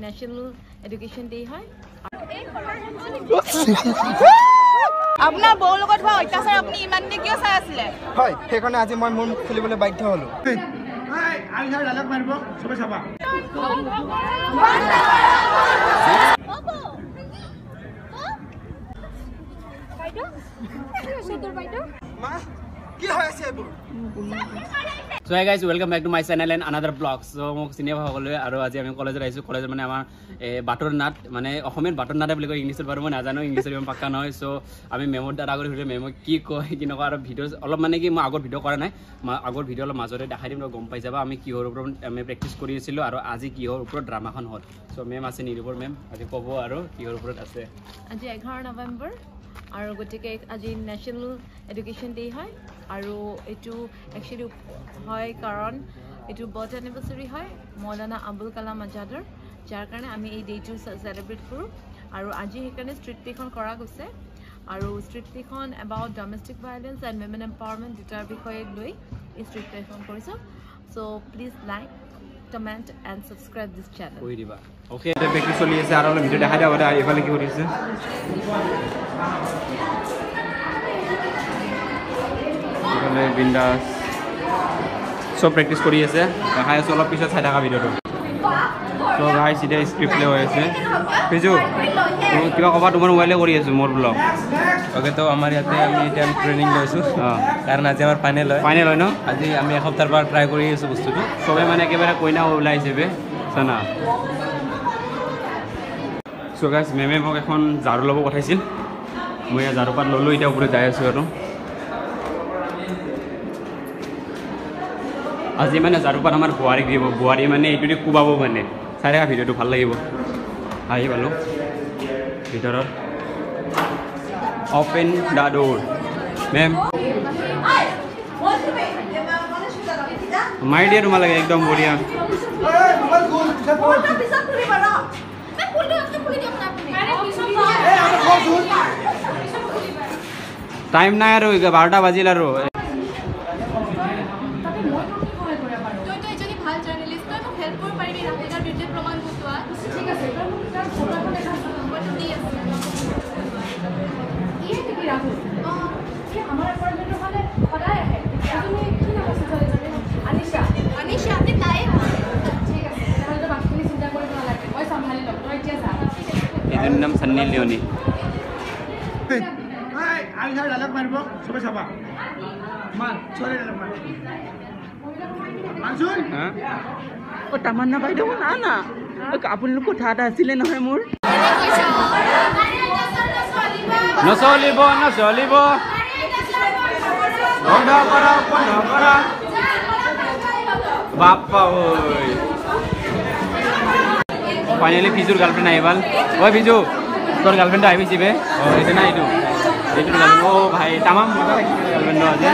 National education day হয় আপোনাৰ বৌ লগত হোৱা অত্যাচাৰ আপুনি ইমান দিনে কিয় চাই আছিলে হয় সেইকাৰণে আজি মই মোৰ মুখ খুলিবলৈ বাধ্য হ'লো So hey guys, welcome back to my channel and another vlog. So মোক চিনি পাব সকলোৱে আৰু আজি আমি কলেজত আহিছোঁ কলেজত মানে আমাৰ বাটৰ নাট মানে অসমীয়াত বাটৰ নাট বুলি কয় ইংলিছত বাৰু মই নাজানো ইংলিছত ইমান পাক্কা নহয় চ' আমি মেমৰ দ্বাৰা আগত সুধিলোঁ মেমক কি কয় কি নকয় আৰু ভিডিঅ' অলপ মানে কি মই আগত ভিডিঅ' কৰা নাই আগৰ ভিডিঅ' অলপ মাজতে দেখাই দিম গম পাই যাবা আমি কিহৰ ওপৰত আমি প্ৰেক্টিচ কৰি আছিলোঁ আৰু আজি কিহৰ ওপৰত ড্ৰামাখন হ'ল চ' মেম আছে নিৰূপৰ মেম আজি ক'ব আৰু কিহৰ ওপৰত আছে আজি 11 নৱেম্বৰ আৰু গতিকে আজি ন্যাশনাল এডুকেশন ডে হয় আৰু এটো একচুয়ালি হয় কাৰণ এটো বাৰ্থ এনিভাৰ্সাৰী হয় মৌলানা আবুল কালাম আজাদৰ যাৰ কাৰণে আমি এই ডেটো সেলিব্ৰেট কৰোঁ আৰু আজি সেইকাৰণে ষ্ট্ৰীট প্লেখন কৰা গৈছে আৰু ষ্ট্ৰীট প্লেখন about domestic violence and women empowerment দুটাৰ বিষয়ে লৈ এই ষ্ট্ৰীট প্লেখন কৰিছোঁ so' please like comment and subscribe this channel কৰি দিবা ওকে এটা প্ৰেক্টিচ চলি আছে আৰু অলপ ভিডিঅ' দেখাই দিয়া আৰু এইফালে কি কৰিছে এইফালে বিন্দাস সব প্ৰেক্টিচ কৰি আছে দেখাই আছোঁ অলপ পিছত চাই থকা ভিডিঅ'টো চ' গাইছ এতিয়া স্ক্ৰিপ্ট প্লে হৈ আছে পিজু কিবা ক'বা তোমাৰ মোবাইলে কৰি আছোঁ মোৰ ব্লগ ওকে তো আমাৰ ইয়াতে আমি এতিয়া ট্ৰেইনিং লৈছোঁ কাৰণ আজি আমাৰ ফাইনেল হয় ন আজি আমি এসপ্তাহৰ পৰা ট্ৰাই কৰি আছোঁ বস্তুটো চবে মানে একেবাৰে কইনা ওলাইছে বে চানা চ' গাইছ মেমে মোক এখন ঝাৰু ল'ব পঠাইছিল মই ইয়াত ঝাৰু পাত ল'লোঁ এতিয়া ওপৰত যাই আছোঁ আৰু আজি মানে ঝাৰু পাত আমাৰ বোৱাৰীক দিব বোৱাৰী মানে এইটো দি কোবাব মানে চাই থকা ভিডিঅ'টো ভাল লাগিব আহি পালোঁ ভিতৰত অপেন দ্য ডোৰ মেম মাৰি দিয়ে তোমালোকে একদম বঢ়িয়া টাইম নাই আৰু 12টা বাজিল আৰু এজনৰ নাম সন্নী লিওনি তামান্না বাইদেউ না না আপোনালোক কথা এটা আছিলে নহয় মোৰ নচলিব নচলিব বন্ধ কৰা বাপ্পা ঐ ফাইনেলি ফিজুৰ গাৰ্লফ্ৰেণ্ড আহি ভাল ঐ ফিজু তোৰ গাৰ্লফ্ৰেণ্ডটো আহি পাইছে বে অঁ এইটো নাই এইটো গাৰ্লফ্ৰেণ্ড অ' ভাই তামাম মজা লাগিছে গাৰ্লফ্ৰেণ্ডটো আছে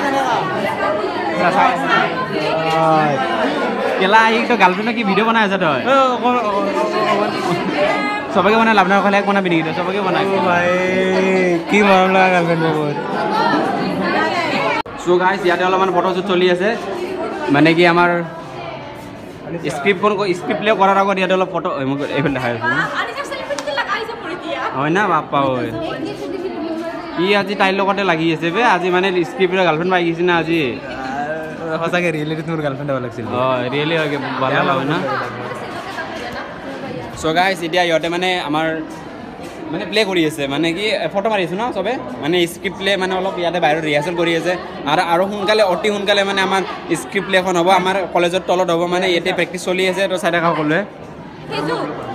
কেলা আহি তই গাৰ্লফ্ৰেণ্ডৰ কি ভিডিঅ' বনাই আছা তই চবকে বনাই লাভ নাই অকলে এক বনাবি নেকি তই চবকে বনাই ভাই কি মৰম লগা গাৰ্লফ্ৰেণ্ড বহুত চ' গাইছ ইয়াতে অলপমান ফটোশ্বুট চলি আছে মানে কি আমাৰ স্ক্ৰিপ্ট প্লে কৰাৰ আগত ইয়াতে অলপ ফটো মোক এইফালে দেখাই আছোঁ হয় না বাপ্পা ঐ ই আজি তাইৰ লগতে লাগি আছে বে আজি মানে স্ক্ৰিপ্টৰ গাৰ্লফ্ৰেণ্ড পাই গৈছে না আজি সঁচাকৈ ৰিয়েলিটিত মোৰ গাৰ্লফ্ৰেণ্ড হ'ব লাগিছিল অঁ ৰিয়েলি হয় ভাল হয় না চ' গাইছ এতিয়া ইহঁতে মানে আমাৰ মানে প্লে কৰি আছে মানে কি ফটো মাৰি আছোঁ ন চবে মানে স্ক্ৰিপ্ট প্লে মানে অলপ ইয়াতে বাহিৰত ৰিহাৰ্চেল কৰি আছে আৰু সোনকালে অতি সোনকালে মানে আমাৰ স্ক্ৰিপ্ট প্লেখন হ'ব আমাৰ কলেজৰ তলত হ'ব মানে ইয়াতে প্ৰেক্টিচ চলি আছে তো চাই দেখা সকলোৱে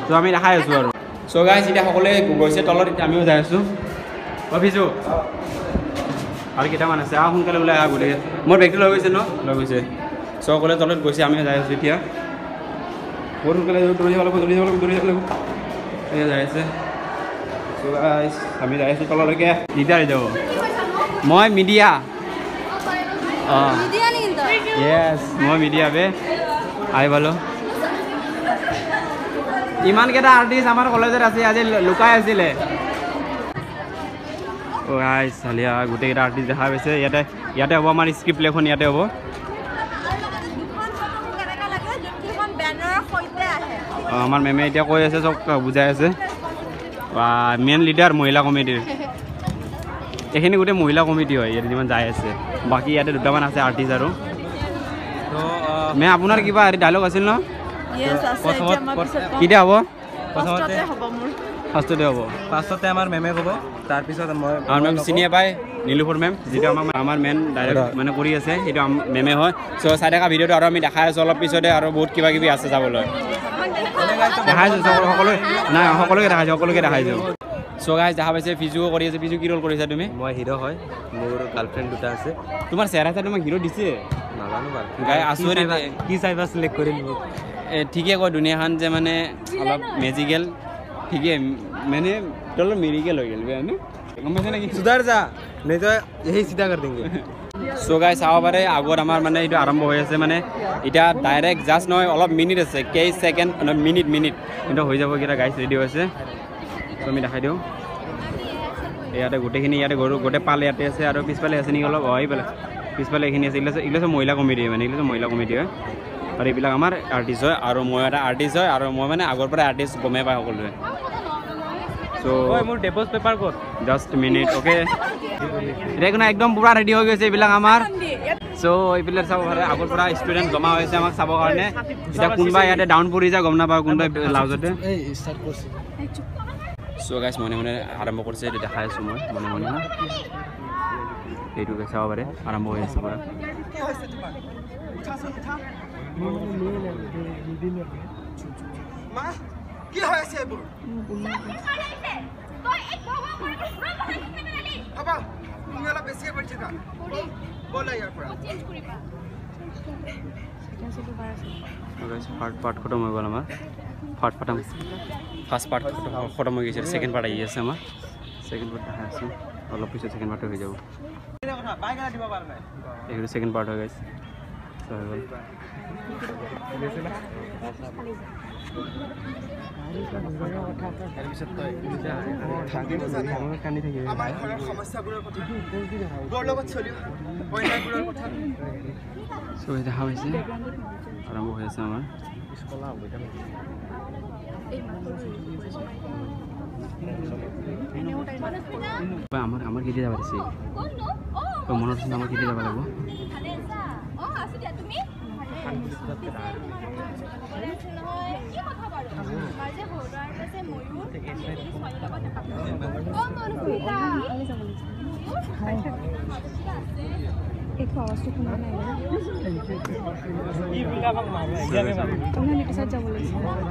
তো আমি দেখাই আছোঁ আৰু চ' গাইছ এতিয়া সকলোৱে গৈছে তলত এতিয়া আমিও যাই আছোঁ ভাবিছোঁ আৰু কেইটামান আছে সোনকালে ওলাই আহা গতিকে মোৰ বেগটো লৈ গৈছে ন লৈ গৈছে চ' সকলোৱে তলত গৈছে আমিও যাই আছোঁ এতিয়া বহুত সোনকালে দৌৰি যাব লাগিব এয়া যাই আছে আমি যাই আছোঁ তললৈকে দিগদাৰ হৈ যাব মই মিডিয়া অঁ য়েছ মই মিডিয়া বে আহি পালোঁ ইমানকেইটা আৰ্টিষ্ট আমাৰ কলেজত আছে আজি লুকাই আছিলে অ' গাইছ চালিয়া গোটেইকেইটা আৰ্টিষ্ট দেখা পাইছে ইয়াতে হ'ব আমাৰ স্ক্ৰিপ্ট প্লেখন ইয়াতে হ'ব আমাৰ মেমে এতিয়া কৈ আছে চব বুজাই আছে মেইন লিডাৰ মহিলা কমিটিৰ এইখিনি গোটেই মহিলা কমিটি হয় ইয়াতে যিমান যাই আছে বাকী ইয়াতে দুটামান আছে আৰ্টিষ্ট আৰু মেম আপোনাৰ কিবা হেৰি ডাইলগ আছিল ন কেতিয়া হ'ব ফাৰ্ষ্টতে হ'ব ফাৰ্ষ্টতে আমাৰ মেমে ক'ব তাৰপিছত আমাৰ মেম চিনিয়ে পায় নীলোফৰ মেম যিটো আমাৰ মেইন ডাইৰেক্ট মানে কৰি আছে সেইটো মেমে হয় চ' চাই থকা ভিডিঅ'টো আৰু আমি দেখাই আছোঁ অলপ পিছতে আৰু বহুত কিবা কিবি আছে যাবলৈ দেখাইছোঁ সকলোকে দেখাইছোঁ চ' গাইজ দেখা পাইছে ফিজুও কৰি আছে ফিজু কি ৰোল কৰিছা তুমি মই হিৰো হয় মোৰ গাৰ্লফ্ৰেণ্ড দুটা আছে তোমাৰ চেহেৰা চাই তোমাক হিৰো দিছে নাজানো গাই আছোঁ কি চাইবা চিলেক্ট কৰিম ঠিকে কয় দুনিয়াখন যে মানে অলপ মেজিকেল ঠিকে মানে অলপ মেৰিকেল হৈ গ'ল বেয়া গম পাইছে নেকি সুধাৰ যা নিজে সেই চিধা কৰি দিম চ' গাই চাব পাৰে আগত আমাৰ মানে এইটো আৰম্ভ হৈ আছে মানে এতিয়া ডাইৰেক্ট জাষ্ট নহয় অলপ মিনিট আছে কেই ছেকেণ্ড মিনিট কিন্তু হৈ যাব কেইটা গাইছ ৰেডি হৈছে চ' আমি দেখাই দিওঁ ইয়াতে গোটেইখিনি ইয়াতে গোটেই পাল ইয়াতে আছে আৰু পিছফালে আছে নেকি অলপ এইফালে পিছফালে এইখিনি আছে এইবিলাক মহিলা কমিটি মানে এইবিলাক মহিলা কমিটি হয় আৰু এইবিলাক আমাৰ আৰ্টিষ্ট হয় আৰু মই এটা আৰ্টিষ্ট হয় আৰু মই মানে আগৰ পৰাই আৰ্টিষ্ট গমেই পাই সকলোৱে চ' মোৰ ডেপ'জ পেপাৰ ক'ত জাষ্ট মিনিট অ'কে এতিয়া একদম পূৰা ৰেডি হৈ গৈছে এইবিলাক আমাৰ চ' এইবিলাক চাব পাৰে আগৰ পৰা ষ্টুডেণ্ট জমা হৈছে আমাক চাবৰ কাৰণে এতিয়া কোনোবা ইয়াতে ডাউন পৰি যায় গম নাপাওঁ কোনোবাই লাউজতে চ' গাইছ মনে মনে আৰম্ভ কৰিছে এইটো দেখাই আছোঁ মই মনে মনে এইটোকে চাব পাৰে আৰম্ভ হৈ আছে পূৰা কি হৈ আছে এইবোৰ হ'ব তুমি অলপ বেছিয়ে কৰি থাকা ব'লা ইয়াৰ পৰা পাৰ্ট খতম হৈ গ'ল আমাৰ ফাৰ্ষ্ট পাৰ্ট খতম হৈ গৈছে ছেকেণ্ড পাৰ্ট আহি আছে আমাৰ ছেকেণ্ড পাৰ্ট দেখাই আছোঁ অলপ পিছত ছেকেণ্ড পাৰ্টটো হৈ যাব এইটো ছেকেণ্ড পাৰ্ট হৈ গৈছে হৈ গ'ল আমাৰ ঘৰৰ সমস্যাবোৰৰ কথা বৰ লগত চলিব অন্যায়বোৰৰ কথা চ' দেখা হৈছে আৰম্ভ হৈ আছে আমাৰ আমাৰ কেতিয়া যাব দিছে মনত আছে আমাৰ কেতিয়া যাব লাগিব একো আৱাজটো শুনা নাই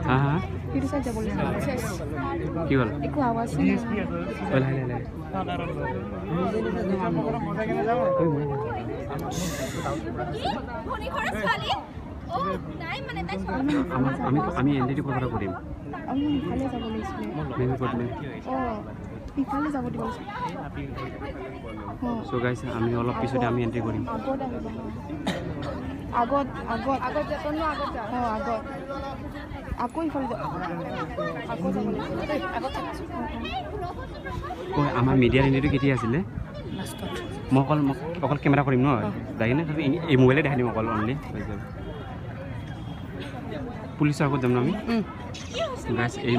হা হা কি হ'ল একো আৱাজ আমি এণ্ট্ৰি কথা কৰিম ইফালে যাব দিব চ' গাইছ আমি অলপ পিছতে আমি এণ্ট্ৰি কৰিম আগত আকৌ ইফালে আমাৰ মিডিয়াৰ এণ্ট্ৰিটো কেতিয়া আছিলে মই অকল কেমেৰা কৰিম ন যাই কিনে এই মোবাইলে দেখাই দিম অকল অনলি পুলিচৰ আগত যাম ন আমি গাইছ এই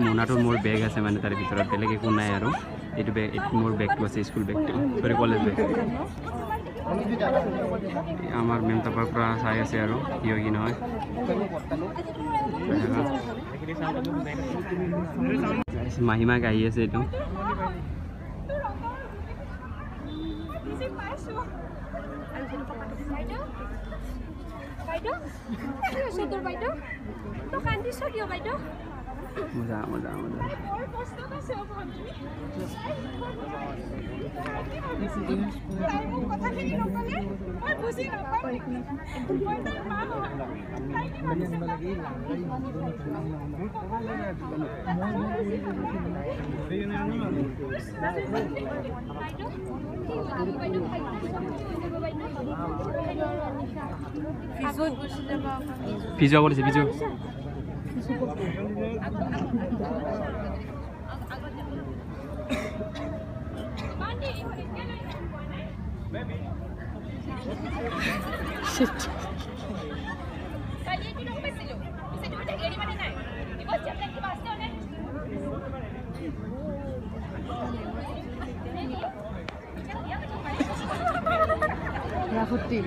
মোনাটোৰ মোৰ বেগ আছে মানে তাৰ ভিতৰত বেলেগ একো নাই আৰু এইটো বেগ মোৰ বেগটো আছে স্কুল বেগটো চৰি কলেজ বেগ আমাৰ মেম তাৰপৰা পৰা চাই আছে আৰু কি হয় কি নহয় মাহীমাক আহি আছে এইটো মজা মজা মজা পিজু কৰিছে পিজু ফুটি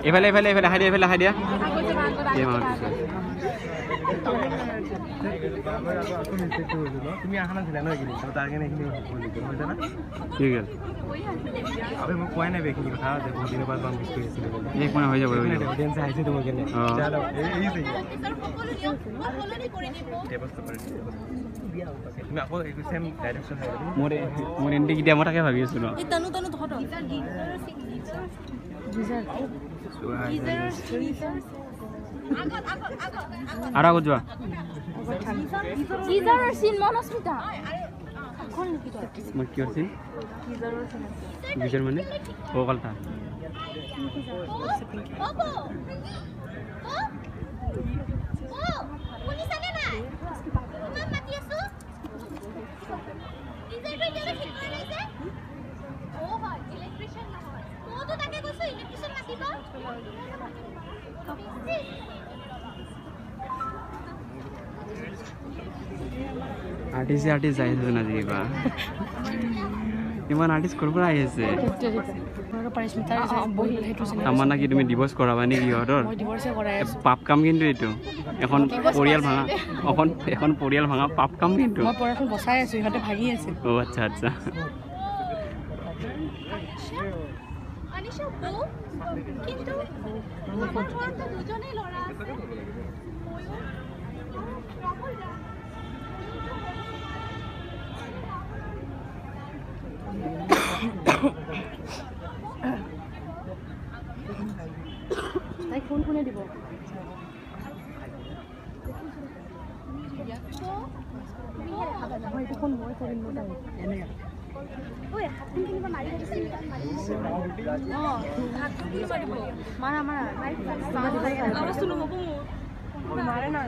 এইফালে এইফালে এইফালে হাই দিয়া এইফালে হাই দিয়া তুমি অহা নাছিলা ন এইখিনি তাৰ কাৰণে এইখিনি না ঠিক আছে আবে মই কোৱাই নাই এইখিনি কথা যে বহুত দিনৰ পৰা মিছ কৰি আছিলোঁ এক মানে হৈ যাব অডিয়েন্স আহিছে তোমাৰ কাৰণে তুমি আকৌ এইটো চেম ডাইৰেকশ্যন মোৰ এণ্টি কেতিয়া মই তাকে ভাবি আছোঁ ন আৰু আগত যোৱা মই কিহৰ চিন গিজাৰ মানে কালটা আৰ্টিষ্ট আহিছে না যিবা ইমান আৰ্টিষ্ট ক'ৰ পৰা আহি আছে আমাৰ নাকি তুমি ডিভোৰ্চ কৰাবা নেকি সিহঁতৰ পাপ কাম কিন্তু এইটো এখন পৰিয়াল ভাঙা পাপ কাম কিন্তু বচাই আছো ইহঁতে ভাগি আছে অ আচ্ছা আচ্ছা তাই ফোন কোনে দিব ফোন মই কৰিম মাৰা না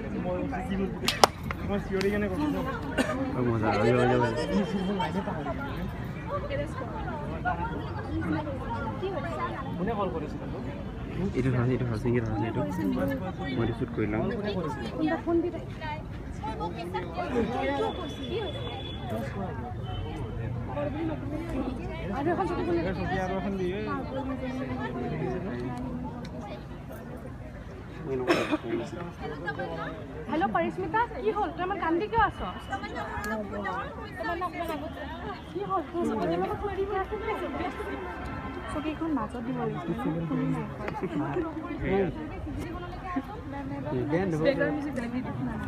কোনে কল কৰিছিল এইটো চিংগিত আছে এইটো মই ৰিচুট কৰি লওঁ হেল্ল' পৰিস্মিতা কি হ'ল তই আমাৰ কান্দি কিয় আছ কি হ'ল চকীখন মাজত দিব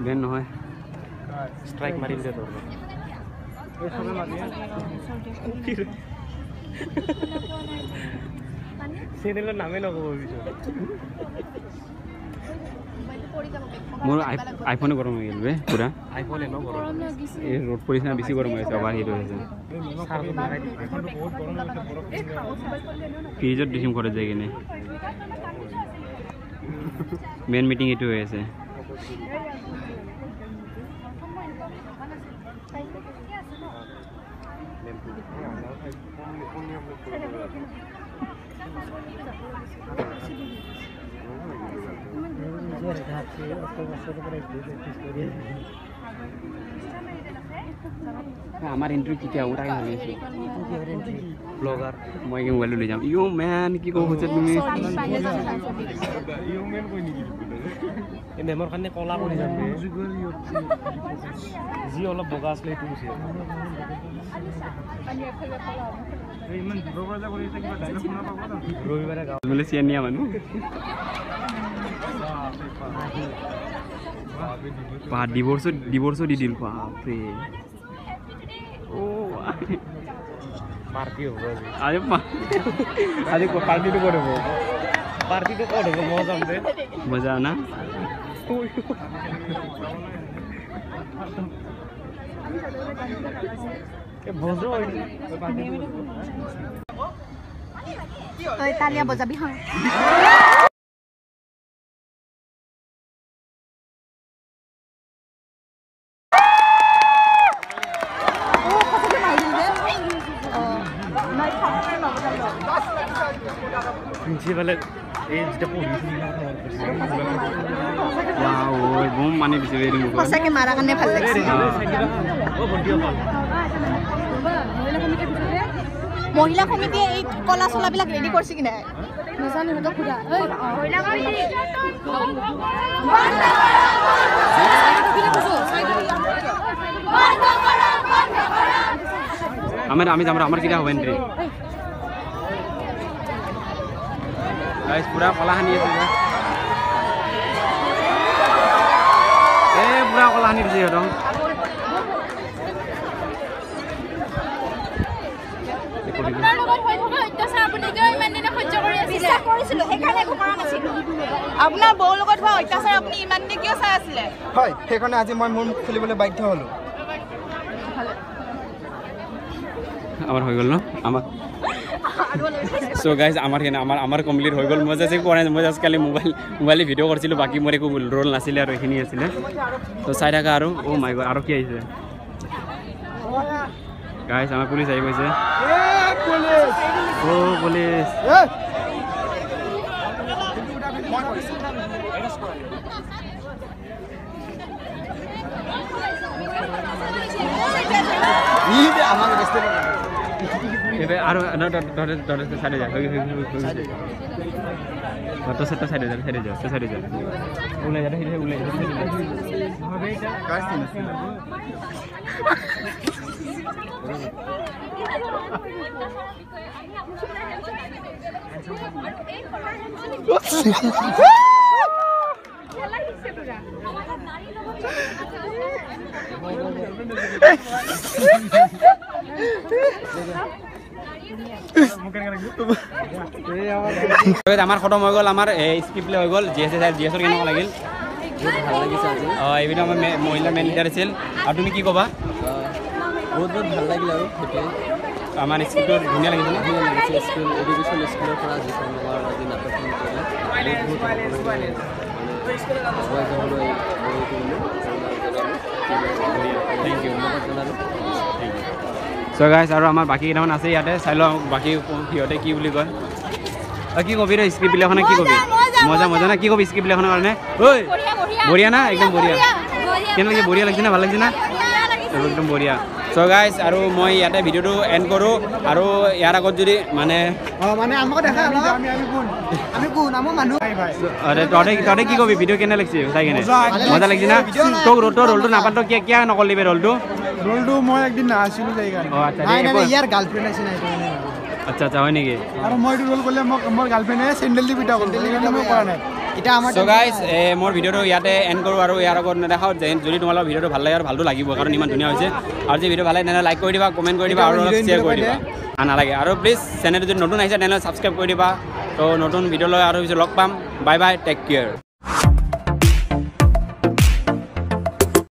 বেন নহয় ষ্ট্ৰাইক মাৰি দিলে তোৰ চেনেলৰ নামে নক'ব মোৰ আইফোনে গৰম হৈ গ'ল বে পুৰা আইফোনে ন গৰম এই ৰ'দ পৰিছে না বেছি গৰম হৈ আছে অভাৰ হিট হৈ আছে ফ্ৰিজত দিম ঘৰত যাই কিনে মেইন মিটিং এইটো হৈ আছে আমাৰ ইণ্টাৰভিউ কেতিয়া হ'ব তাকে ভাবি আছোঁ ব্লগাৰ মই কি মোবাইলটো লৈ যাম ইউ মেন কি ক'ব খুজিছা তুমি এই মেমৰ কাৰণে কলা কৰি যাম যি অলপ বগা আছিলে সেইটো গুচি ৰবিবাৰে গাঁও বোলে চিয়ানিয়া মানুহ ডিভোৰ্চো দি দিল বাপৰে পাৰ্টি হ'ব আজি পাৰ্টিটো ক'ত হ'ব পাৰ্টিটো ক'ত হ'ব মই যাম দে মজা না তই তালিয়া বজাবি হা উঠি পেলাই এই যেতিয়া পঢ়িছিলোঁ বুম মানি দিছে সঁচাকে মাৰা কাৰণে ভাল লাগিছে মহিলা সমিতিয়ে এই কলা চলাবিলাক ৰেডি কৰিছে কি নাই নাজানো সিহঁতক সোধা আমি যাম আমার কিটা হবে এন্ট্রি গাইস পুরা কলাহানি আছে পুরা কলাহানি দিছে একদম আপোনাৰ বৌৰ লগত হোৱা অত্যাচাৰ আপুনি ইমান দিনে কিয় চাই আছিলে হয় সেইকাৰণে আজি মই মোৰ মুখ খুলিবলৈ বাধ্য হ'লোঁ আমাৰ হয়ে গেল না আমাৰ সো গাইজ আমাৰ কমপ্লিট হয়ে গেল মই জাস্ট কোৱা নাই মই জাস্ট কালি মোবাইলে ভিডিঅ' কৰিছিলোঁ বাকী মোৰ একো ৰোল নাছিলে আৰু এইখিনি আছিলে তো চাই থাকা আৰু অ' মাই গড আৰু কি আহিছে গাইজ আমাৰ পুলিচ আহি গৈছে অ' পুলিচ আর সাইডে যা তো সেটা সাইডে যা উলে যা আমার খতম হয়ে গেল আমার স্ক্রিপ্ট প্লে হয়ে গেল জিএসর কেনেকুৱা লাগিল ভাল লাগিছে আজি এইবিধ আমাৰ মহিলা মেন লিডাৰ আছিল আৰ তুমি কি কবা বহুত ভাল লাগিল আৰু সেইটোৱে আমাৰ স্ক্ৰিপ্ট ধুনীয়া লাগিছে না ধুনীয়া লাগিছে স্কুল এডুকেশ্যন স্কুলৰ পৰা যিখন আমাৰ আজি নাটকখন থেংক ইউ সো গাইজ আৰু আমাৰ বাকী কেইটামান আছে ইয়াতে চাই লওঁ বাকী সিহঁতে কি বুলি কয় কি কবি ৰে স্ক্ৰিপ্ট প্লেখনে কি কবি মজা না কি কবি স্ক্ৰিপ্ট প্লেখনৰ কাৰণে ঐ বঢ়িয়া না একদম বঢ়িয়া কেনে লাগিছে বঢ়িয়া লাগিছে না ভাল লাগিছে না একদম বঢ়িয়া সো গাইজ আৰু মই ইয়াতে ভিডিঅ'টো এণ্ড কৰোঁ আৰু ইয়াৰ আগত যদি মানে তহঁতে কি কবি ভিডিঅ' কেনে লাগিছে চাই কেনে মজা লাগিছে না তোক ৰোলটো নাপাত কিয় নকৰিবি ৰোলটো মই একদিন নাছিলোঁ ইয়াৰ গাৰ্লফ্ৰেণ্ড আছে নাই আচ্ছা হয় নেকি আৰু মই এইটো ৰোল কৰিলে মোৰ গাৰ্লফ্ৰেণ্ডে চেণ্ডেল দি পিটা কৰিলে সেইকাৰণে মই কৰা নাই এতিয়া আমাৰ সো গাইজ মোৰ ভিডিঅ'টো ইয়াতে এণ্ড কৰোঁ আৰু ইয়াৰ আগত নেদেখাওঁ যদি তোমালোকৰ ভিডিঅ'টো ভাল লাগে আৰু ভালটো লাগিব কাৰণ ইমান ধুনীয়া হৈছে আৰু যদি ভিডিঅ' ভাল লাগে তেনেহ'লে লাইক কৰি দিবা কমেণ্ট কৰি দিবা আৰু অলপ শ্বেয়াৰ কৰি দিবা নালাগে আৰু প্লিজ চেনেলটো যদি নতুন আহিছে তেনেহ'লে ছাবস্ক্ৰাইব কৰি দিবা তো নতুন ভিডিঅ' লৈ আৰু লগ পাম বাই বাই টেক কেয়াৰ